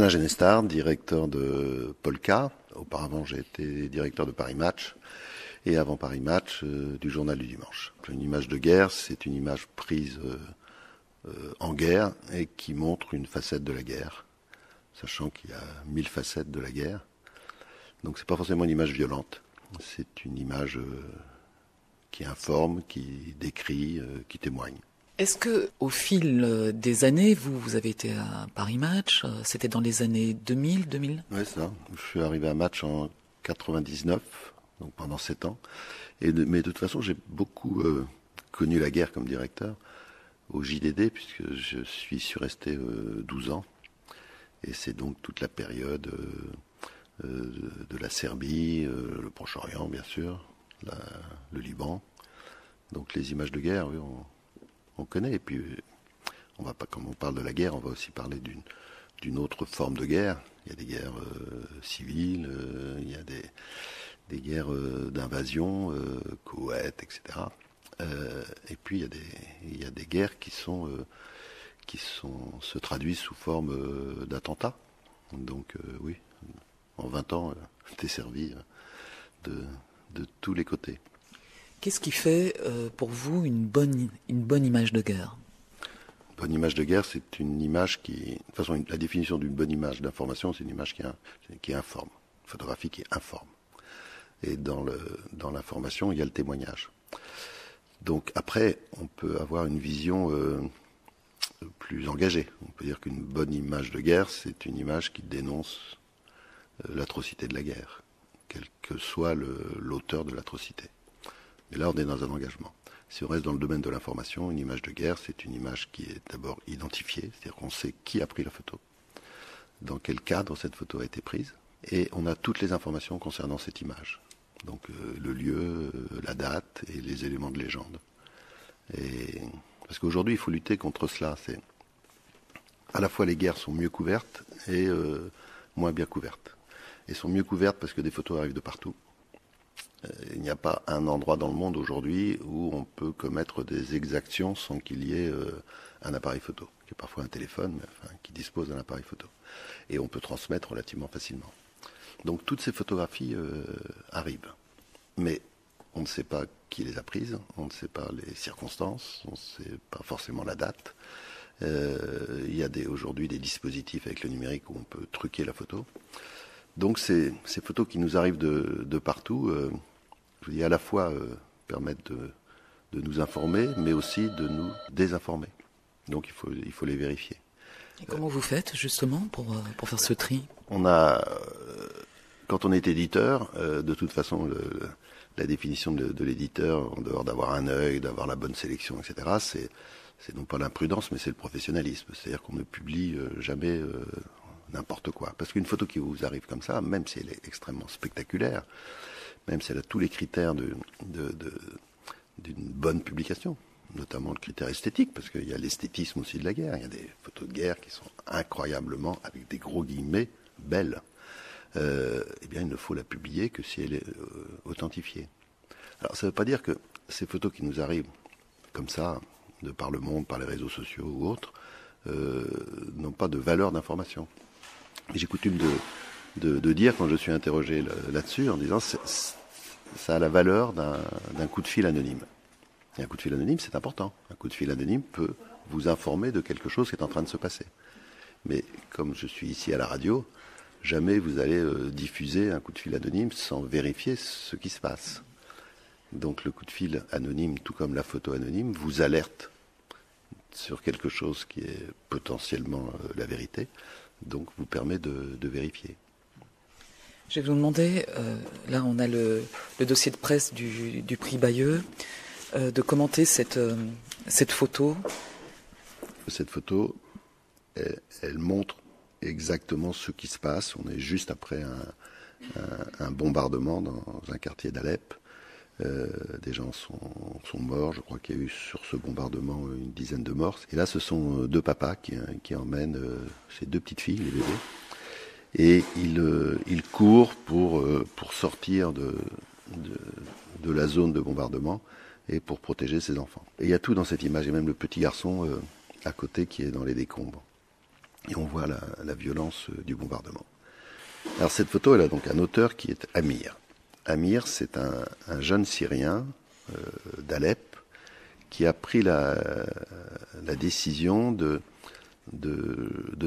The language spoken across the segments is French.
Alain Genestard, directeur de Polka. Auparavant, j'ai été directeur de Paris Match. Et avant Paris Match, du Journal du Dimanche. Une image de guerre, c'est une image prise en guerre et qui montre une facette de la guerre, sachant qu'il y a 1000 facettes de la guerre. Donc c'est pas forcément une image violente, c'est une image qui informe, qui décrit, qui témoigne. Est-ce que, au fil des années, vous avez été à Paris Match, c'était dans les années 2000 Oui, c'est ça. Je suis arrivé à Match en 99, donc pendant 7 ans. Mais de toute façon, j'ai beaucoup connu la guerre comme directeur au JDD, puisque je suis resté 12 ans. Et c'est donc toute la période de la Serbie, le Proche-Orient, bien sûr, le Liban. Donc les images de guerre, oui, on connaît. Et puis, on va pas, comme on parle de la guerre, on va aussi parler d'une autre forme de guerre. Il y a des guerres civiles, il y a des guerres d'invasion, Koweït, etc. Et puis il y a des guerres qui se traduisent sous forme d'attentats. Donc oui, en 20 ans, j'étais servi de tous les côtés. Qu'est-ce qui fait pour vous une bonne image de guerre ? Une bonne image de guerre, c'est une image qui... De toute façon, la définition d'une bonne image d'information, c'est une image qui informe, une photographie qui informe. Et dans l'information, il y a le témoignage. Donc après, on peut avoir une vision plus engagée. On peut dire qu'une bonne image de guerre, c'est une image qui dénonce l'atrocité de la guerre, quel que soit l'auteur de l'atrocité. Et là, on est dans un engagement. Si on reste dans le domaine de l'information, une image de guerre, c'est une image qui est d'abord identifiée, c'est-à-dire qu'on sait qui a pris la photo, dans quel cadre cette photo a été prise, et on a toutes les informations concernant cette image. Donc le lieu, la date et les éléments de légende. Parce qu'aujourd'hui, il faut lutter contre cela. C'est à la fois les guerres sont mieux couvertes et moins bien couvertes. Et sont mieux couvertes parce que des photos arrivent de partout. Il n'y a pas un endroit dans le monde aujourd'hui où on peut commettre des exactions sans qu'il y ait un appareil photo, qui est parfois un téléphone, mais enfin, qui dispose d'un appareil photo. Et on peut transmettre relativement facilement. Donc toutes ces photographies arrivent. Mais on ne sait pas qui les a prises, on ne sait pas les circonstances, on ne sait pas forcément la date. Il y a aujourd'hui des dispositifs avec le numérique où on peut truquer la photo. Donc ces photos qui nous arrivent de partout, je dis à la fois permettent de nous informer, mais aussi de nous désinformer. Donc il faut les vérifier. Et comment vous faites justement pour faire ce tri ? Quand on est éditeur, de toute façon, la définition de l'éditeur, en dehors d'avoir un œil, d'avoir la bonne sélection, etc., c'est non pas l'imprudence, mais c'est le professionnalisme. C'est-à-dire qu'on ne publie jamais n'importe quoi. Parce qu'une photo qui vous arrive comme ça, même si elle est extrêmement spectaculaire, même si elle a tous les critères d'une bonne publication, notamment le critère esthétique, parce qu'il y a l'esthétisme aussi de la guerre. Il y a des photos de guerre qui sont incroyablement, avec des gros guillemets, belles. Eh bien, il ne faut la publier que si elle est authentifiée. Alors, ça ne veut pas dire que ces photos qui nous arrivent comme ça, de par le monde, par les réseaux sociaux ou autres, n'ont pas de valeur d'information. J'ai coutume de dire, quand je suis interrogé là-dessus, en disant ça a la valeur d'un coup de fil anonyme. Et un coup de fil anonyme, c'est important. Un coup de fil anonyme peut vous informer de quelque chose qui est en train de se passer. Mais comme je suis ici à la radio, jamais vous allez diffuser un coup de fil anonyme sans vérifier ce qui se passe. Donc le coup de fil anonyme, tout comme la photo anonyme, vous alerte sur quelque chose qui est potentiellement la vérité, donc vous permet de vérifier. Je vais vous demander, là on a le dossier de presse du prix Bayeux, de commenter cette photo. Cette photo, elle montre exactement ce qui se passe. On est juste après un bombardement dans un quartier d'Alep. Des gens sont morts. Je crois qu'il y a eu sur ce bombardement une dizaine de morts. Et là, ce sont deux papas qui emmènent ces deux petites filles, les bébés. Et ils courent pour sortir de la zone de bombardement et pour protéger ses enfants. Et il y a tout dans cette image. Il y a même le petit garçon à côté qui est dans les décombres. et on voit la violence du bombardement. Alors cette photo, elle a donc un auteur qui est Amir. Amir, c'est un jeune Syrien d'Alep qui a pris la décision de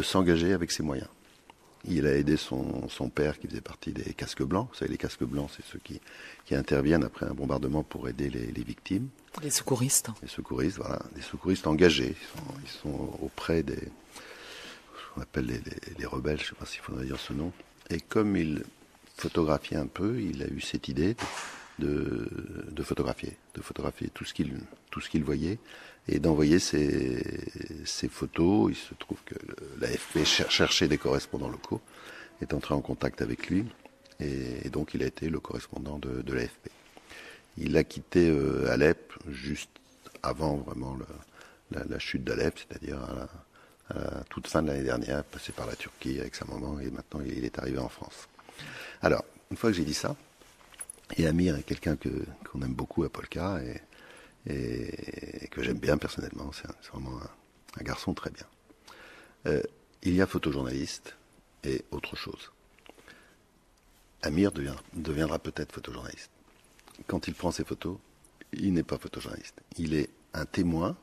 s'engager avec ses moyens. Il a aidé son père qui faisait partie des casques blancs. Vous savez, les casques blancs, c'est ceux qui interviennent après un bombardement pour aider les victimes. Les secouristes. Les secouristes, voilà. Des secouristes engagés. Ils sont auprès des... On appelle les rebelles, je ne sais pas s'il faudrait dire ce nom. Et comme il photographiait un peu, il a eu cette idée de photographier tout ce qu'il voyait et d'envoyer ses photos. Il se trouve que l'AFP cherchait des correspondants locaux, est entré en contact avec lui et donc il a été le correspondant de l'AFP. Il a quitté Alep juste avant vraiment la chute d'Alep, c'est-à-dire à la toute fin de l'année dernière, passé par la Turquie avec sa maman et maintenant il est arrivé en France. Alors, une fois que j'ai dit ça, et Amir est quelqu'un qu'on aime beaucoup à Polka et que j'aime bien personnellement, c'est vraiment un garçon très bien. Il y a photojournaliste et autre chose. Amir deviendra peut-être photojournaliste. Quand il prend ses photos, il n'est pas photojournaliste. Il est un témoin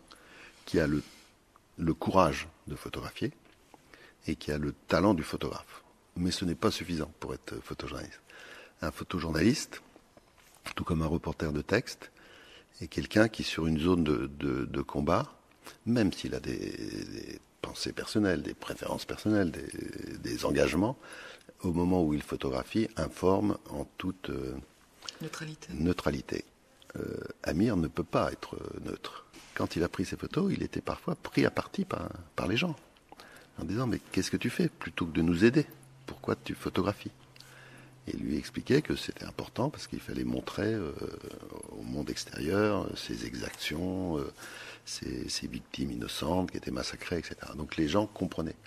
qui a le courage de photographier et qui a le talent du photographe. Mais ce n'est pas suffisant pour être photojournaliste. Un photojournaliste, tout comme un reporter de texte, est quelqu'un qui, sur une zone de combat, même s'il a des pensées personnelles, des préférences personnelles, des engagements, au moment où il photographie, informe en toute neutralité. Amir ne peut pas être neutre. Quand il a pris ses photos, il était parfois pris à partie par les gens, en disant « Mais qu'est-ce que tu fais plutôt que de nous aider? Pourquoi tu photographies ?» Et lui expliquait que c'était important parce qu'il fallait montrer au monde extérieur ses exactions, ses victimes innocentes qui étaient massacrées, etc. Donc les gens comprenaient.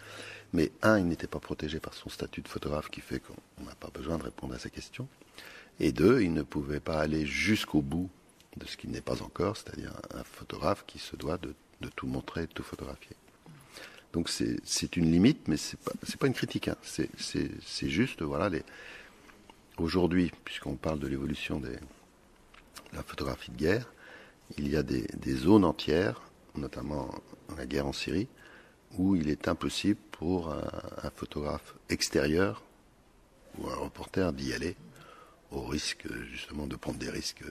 Mais il n'était pas protégé par son statut de photographe qui fait qu'on n'a pas besoin de répondre à ces questions. Et deux, il ne pouvait pas aller jusqu'au bout de ce qu'il n'est pas encore, c'est-à-dire un photographe qui se doit de tout montrer, de tout photographier. Donc c'est une limite, mais c'est pas une critique. Hein. C'est juste, voilà, aujourd'hui, puisqu'on parle de l'évolution de la photographie de guerre, il y a des zones entières, notamment la guerre en Syrie, où il est impossible pour un photographe extérieur ou un reporter d'y aller, au risque justement de prendre des risques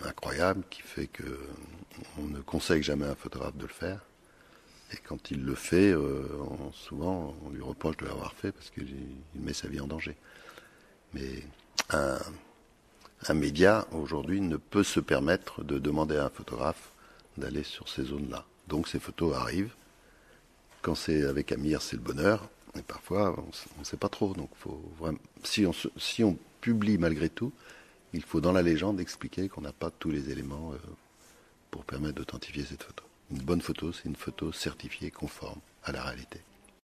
incroyables, qui fait qu'on ne conseille jamais à un photographe de le faire. Et quand il le fait, souvent on lui reproche de l'avoir fait parce qu'il met sa vie en danger. Mais un média, aujourd'hui, ne peut se permettre de demander à un photographe d'aller sur ces zones-là. Donc ces photos arrivent. Quand c'est avec Amir, c'est le bonheur. Et parfois, on ne sait pas trop. Donc faut vraiment, si on publie malgré tout, il faut dans la légende expliquer qu'on n'a pas tous les éléments pour permettre d'authentifier cette photo. Une bonne photo, c'est une photo certifiée, conforme à la réalité.